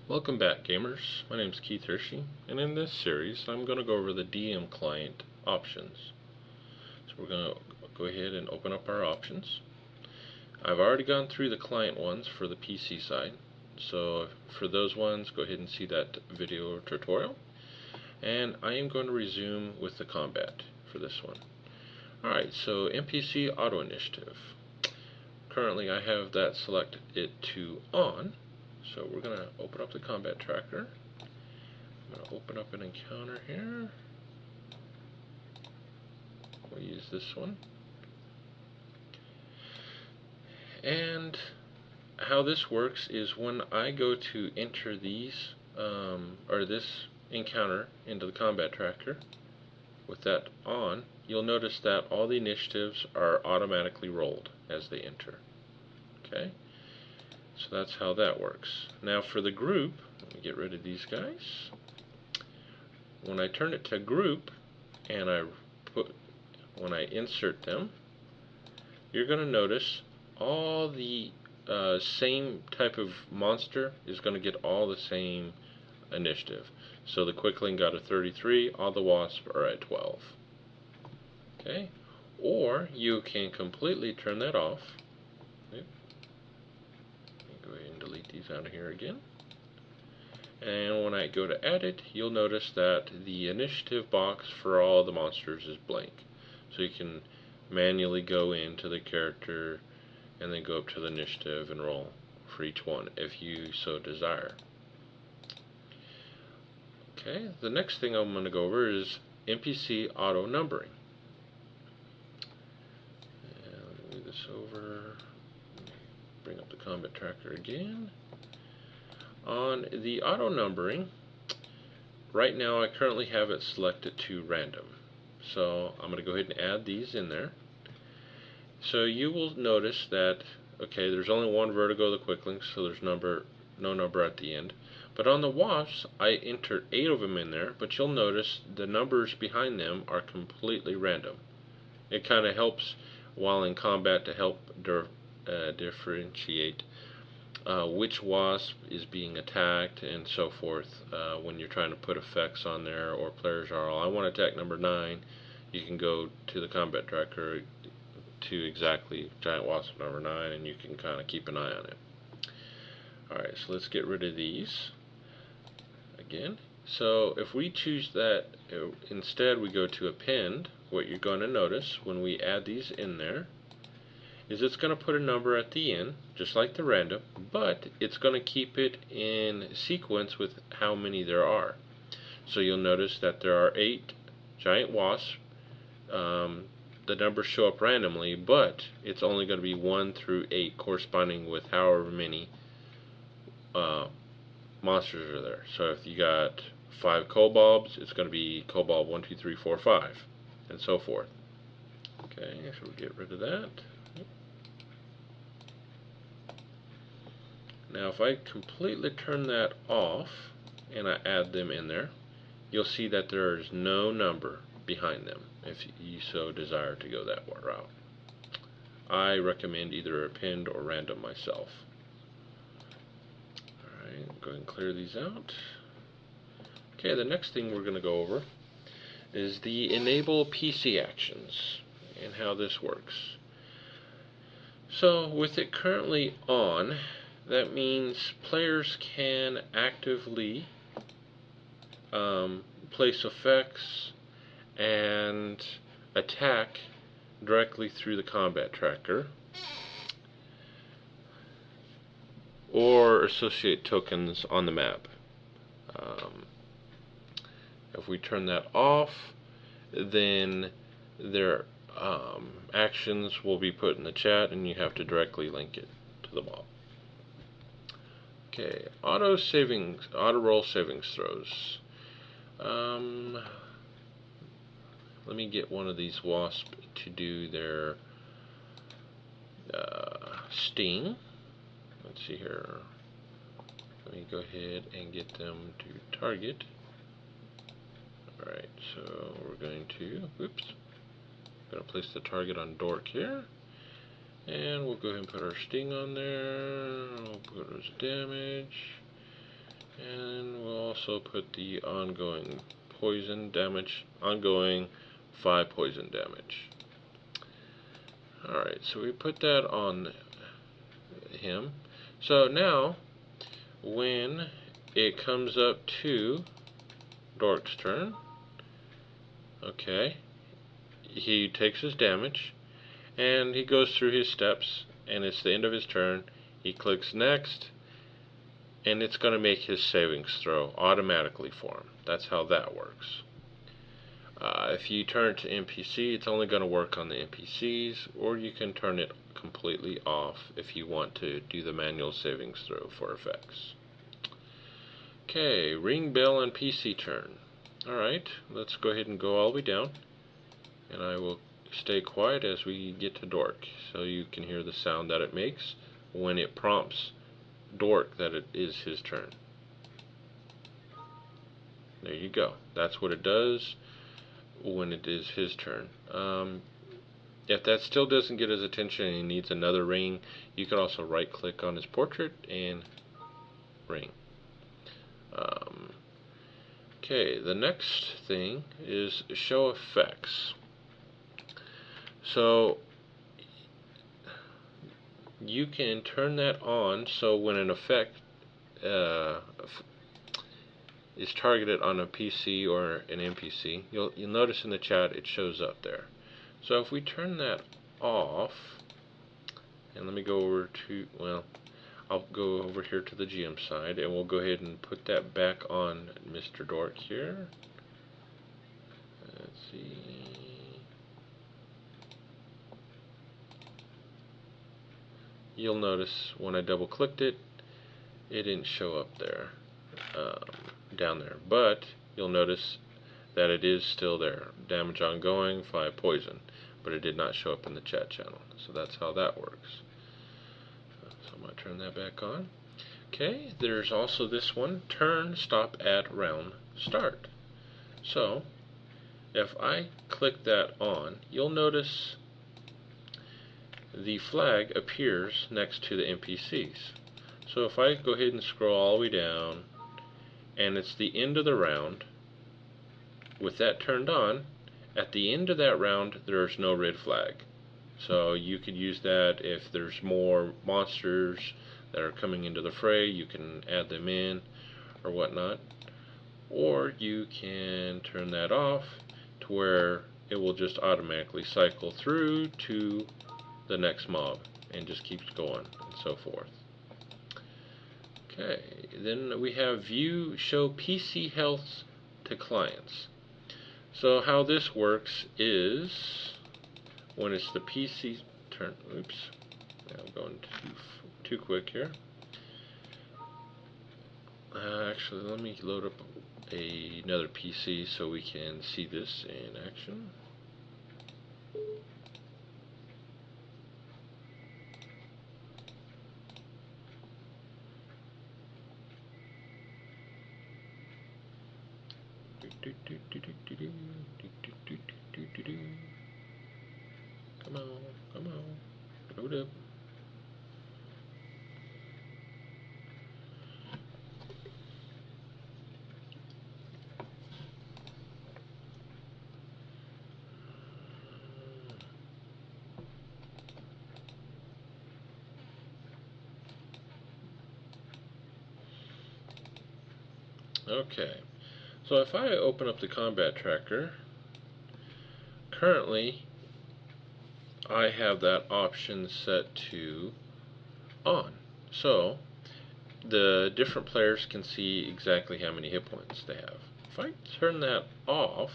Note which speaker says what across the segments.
Speaker 1: Welcome back, gamers. My name is Keith Hershey, and in this series I'm going to go over the DM client options. So we're going to go ahead and open up our options. I've already gone through the client ones for the PC side, so for those ones go ahead and see that video tutorial. And I am going to resume with the combat for this one. Alright, so NPC Auto Initiative. Currently I have that selected to on. So we're going to open up the combat tracker. I'm going to open up an encounter here. We'll use this one. And how this works is when I go to enter these, or this encounter into the combat tracker, with that on, you'll notice that all the initiatives are automatically rolled as they enter. Okay? So that's how that works. Now for the group, let me get rid of these guys. When I turn it to group and when I insert them, you're going to notice all the same type of monster is going to get all the same initiative. So the Quickling got a 33, all the Wasps are at 12. Okay? Or you can completely turn that off. Go ahead and delete these out of here again. And when I go to edit, you'll notice that the initiative box for all the monsters is blank. So you can manually go into the character and then go up to the initiative and roll for each one if you so desire. Okay, the next thing I'm going to go over is NPC auto numbering. And move this over. Bring up the combat tracker again. On the auto numbering, right now I currently have it selected to random. So I'm going to go ahead and add these in there. So you will notice that, okay, there's only one vertigo of the Quickling, so there's no number at the end. But on the Wasps, I entered 8 of them in there, but you'll notice the numbers behind them are completely random. It kind of helps while in combat to help differentiate which wasp is being attacked and so forth when you're trying to put effects on there, or players are all, I want to attack number 9. You can go to the combat tracker to exactly giant wasp number 9 and you can kind of keep an eye on it. Alright, so let's get rid of these again. So if we choose that, instead we go to append, what you're going to notice when we add these in there is it's going to put a number at the end, just like the random, but it's going to keep it in sequence with how many there are. So you'll notice that there are 8 giant wasps. The numbers show up randomly, but it's only going to be 1 through 8 corresponding with however many monsters are there. So if you got 5 kobolds, it's going to be kobold 1, 2, 3, 4, 5, and so forth. Okay, so we'll get rid of that. Now if I completely turn that off and I add them in there, you'll see that there is no number behind them if you so desire to go that route. I recommend either append or random myself. Alright, go ahead and clear these out. Okay, the next thing we're going to go over is the enable PC actions and how this works. So with it currently on, that means players can actively place effects and attack directly through the combat tracker, or associate tokens on the map. If we turn that off, then their actions will be put in the chat and you have to directly link it to the mob. Okay, auto roll savings throws. Let me get one of these wasps to do their sting. Let's see here. Let me go ahead and get them to target. Alright, so we're going to, place the target on Dork here. And we'll go ahead and put our sting on there. We'll put his damage. And we'll also put the ongoing poison damage, ongoing 5 poison damage. Alright, so we put that on him. So now, when it comes up to Dork's turn, okay, he takes his damage, and he goes through his steps, and it's the end of his turn. He clicks next, and it's going to make his savings throw automatically for him. That's how that works. If you turn it to NPC, it's only going to work on the NPCs, or you can turn it completely off if you want to do the manual savings throw for effects. Okay, ring bell and PC turn. Alright, let's go ahead and go all the way down, and I will stay quiet as we get to Dork, so you can hear the sound that it makes when it prompts Dork that it is his turn. There you go. That's what it does when it is his turn. If that still doesn't get his attention and he needs another ring, you can also right click on his portrait and ring. Okay, the next thing is show effects. So you can turn that on, so when an effect is targeted on a PC or an NPC, you'll notice in the chat it shows up there. So if we turn that off, and let me go over to, well, I'll go over here to the GM side, and we'll go ahead and put that back on Mr. Dork here. Let's see. You'll notice when I double clicked it, it didn't show up there, down there, but you'll notice that it is still there. Damage ongoing, 5 poison, but it did not show up in the chat channel. So that's how that works. So I'm going to turn that back on. Okay, there's also this one, turn stop at round start. So if I click that on, you'll notice the flag appears next to the NPCs. So if I go ahead and scroll all the way down, and it's the end of the round, with that turned on, at the end of that round there's no red flag. So you could use that if there's more monsters that are coming into the fray, you can add them in or whatnot. Or you can turn that off to where it will just automatically cycle through to the next mob and just keeps going and so forth. Okay, then we have view show PC health to clients. So how this works is when it's the PC turn, oops, I'm going too quick here. Actually, let me load up another PC so we can see this in action. Come on, come on, load up. Okay, so if I open up the combat tracker, currently I have that option set to on. So the different players can see exactly how many hit points they have. If I turn that off,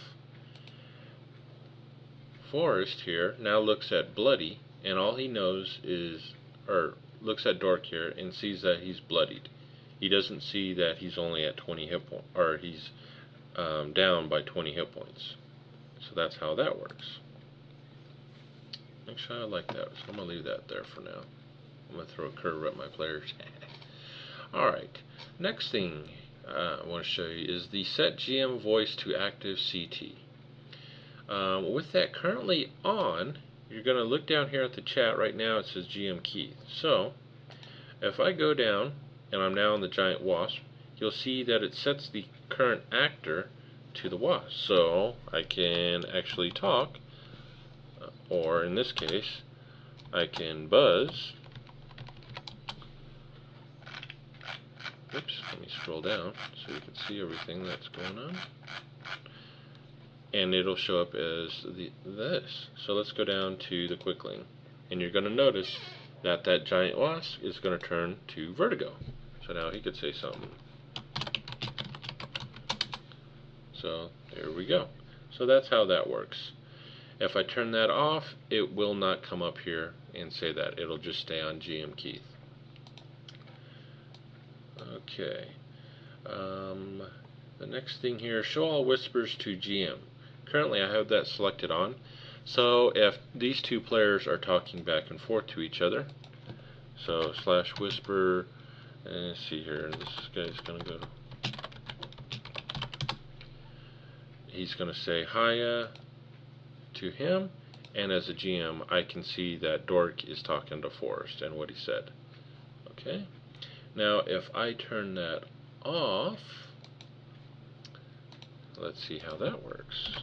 Speaker 1: Forrest here now looks at Bloody, and all he knows is, or looks at Dork here and sees that he's bloodied. He doesn't see that he's only at 20 hit points, or he's down by 20 hit points. So that's how that works. Actually, I like that, so I'm going to leave that there for now. I'm going to throw a curve at my players. Alright, next thing I want to show you is the set GM voice to active CT. With that currently on, you're going to look down here at the chat right now. It says GM key. So if I go down and I'm now on the giant wasp, you'll see that it sets the current actor to the wasp. So I can actually talk, or in this case, I can buzz. Oops, let me scroll down so you can see everything that's going on. And it'll show up as this. So let's go down to the quickling. And you're going to notice that that giant wasp is going to turn to vertigo. So now he could say something. So there we go. So that's how that works. If I turn that off, it will not come up here and say that. It'll just stay on GM Keith. Okay. The next thing here, show all whispers to GM. Currently I have that selected on. So if these two players are talking back and forth to each other, so slash whisper, and let's see here, this guy's going to go, he's going to say hiya to him, and as a GM I can see that Dork is talking to Forrest and what he said. Okay, now if I turn that off, let's see how that works.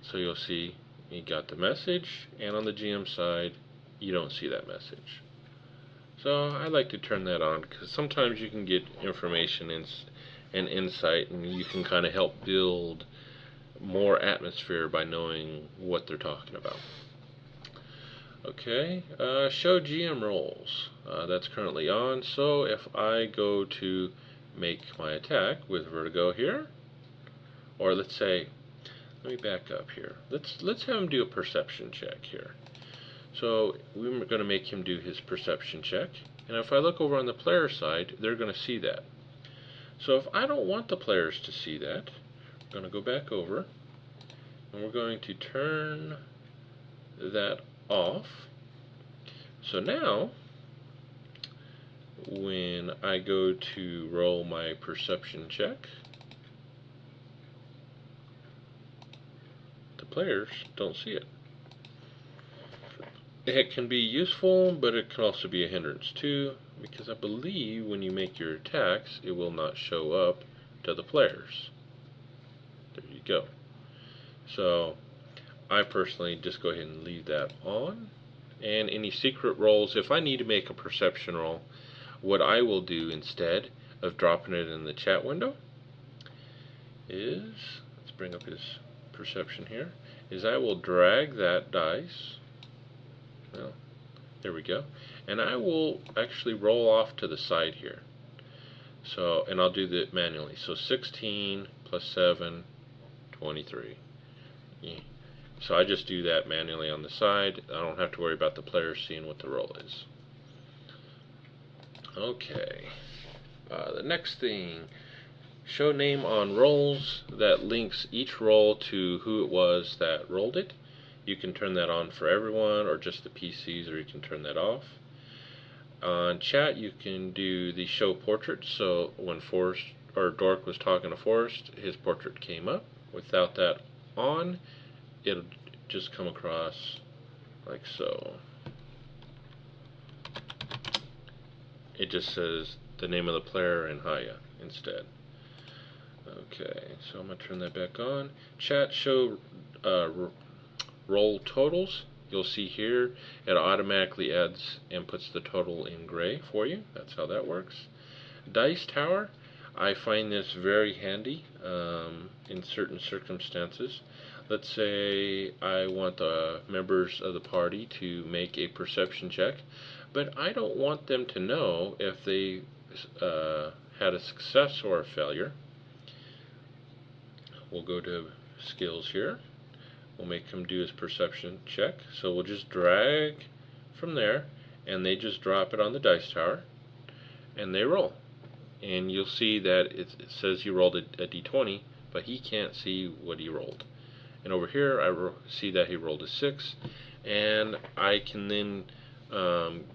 Speaker 1: So you'll see you got the message, and on the GM side you don't see that message. So I like to turn that on because sometimes you can get information and insight, and you can kind of help build more atmosphere by knowing what they're talking about. Okay, show GM roles. That's currently on. So if I go to make my attack with vertigo here, or let's say, let me back up here. Let's have him do a perception check here. So we're going to make him do his perception check, and if I look over on the player side, they're going to see that. So if I don't want the players to see that, we're going to go back over, and we're going to turn that off. So now, when I go to roll my perception check, the players don't see it. It can be useful, but it can also be a hindrance too, because I believe when you make your attacks, it will not show up to the players. There you go. So I personally just go ahead and leave that on. And any secret rolls, if I need to make a perception roll, what I will do instead of dropping it in the chat window is, let's bring up his perception here, is I will drag that dice. Well, there we go. And I will actually roll off to the side here. So, and I'll do that manually. So 16 plus 7, 23. Yeah. So I just do that manually on the side. I don't have to worry about the players seeing what the roll is. Okay. The next thing, show name on rolls. That links each roll to who it was that rolled it. You can turn that on for everyone or just the PCs, or you can turn that off. On chat you can do the show portrait, so when Forrest or Dork was talking to Forrest, his portrait came up. Without that on, it'll just come across like so. It just says the name of the player and hiya instead. Okay, so I'm going to turn that back on. Chat show roll totals. You'll see here it automatically adds and puts the total in gray for you. That's how that works. Dice tower, I find this very handy in certain circumstances. Let's say I want the members of the party to make a perception check, but I don't want them to know if they had a success or a failure. We'll go to skills here. We'll make him do his perception check. So we'll just drag from there, and they just drop it on the dice tower, and they roll. And you'll see that it says he rolled a d20, but he can't see what he rolled. And over here, I see that he rolled a 6, and I can then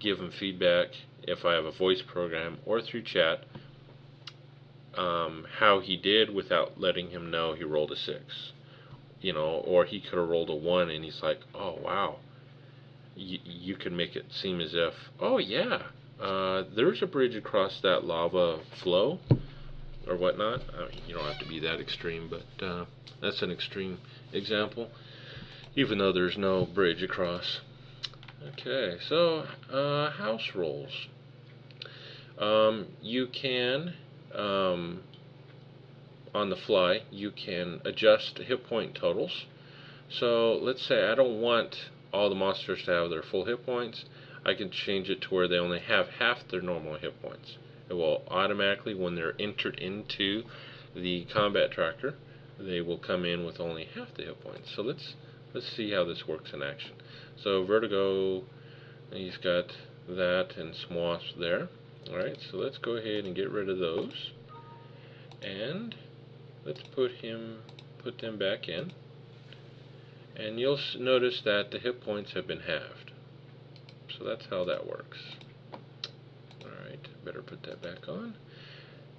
Speaker 1: give him feedback if I have a voice program or through chat how he did without letting him know he rolled a 6. or he could have rolled a 1 and he's like, oh wow. You can make it seem as if, oh yeah, there's a bridge across that lava flow or whatnot. I mean, you don't have to be that extreme, but that's an extreme example, even though there's no bridge across. Okay, so house rolls. You can, on the fly, you can adjust hit point totals. So let's say I don't want all the monsters to have their full hit points. I can change it to where they only have half their normal hit points. It will automatically, when they're entered into the combat tracker, they will come in with only half the hit points. So let's see how this works in action. So Vertigo, he's got that and some wasps there. Alright, so let's go ahead and get rid of those. And let's put them back in. And you'll notice that the hit points have been halved. So that's how that works. Alright, better put that back on.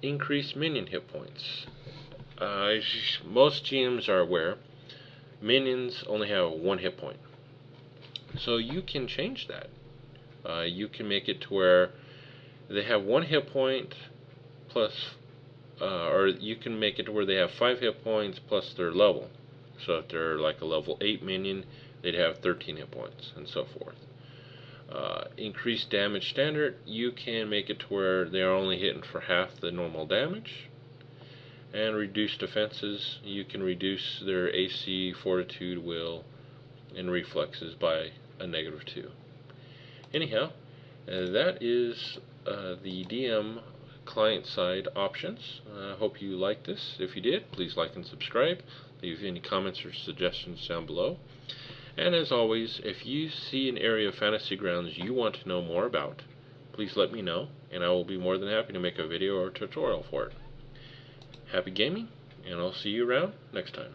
Speaker 1: Increase minion hit points. Most GMs are aware, minions only have 1 hit point. So you can change that. You can make it to where they have 1 hit point plus, or you can make it to where they have 5 hit points plus their level. So if they're like a level 8 minion, they'd have 13 hit points, and so forth. Increased damage standard, you can make it to where they are only hitting for half the normal damage. And reduced defenses, you can reduce their AC, fortitude, will, and reflexes by a -2. Anyhow, that is the DM client side options. I hope you liked this. If you did, please like and subscribe. Leave any comments or suggestions down below. And as always, if you see an area of Fantasy Grounds you want to know more about, please let me know, and I will be more than happy to make a video or tutorial for it. Happy gaming, and I'll see you around next time.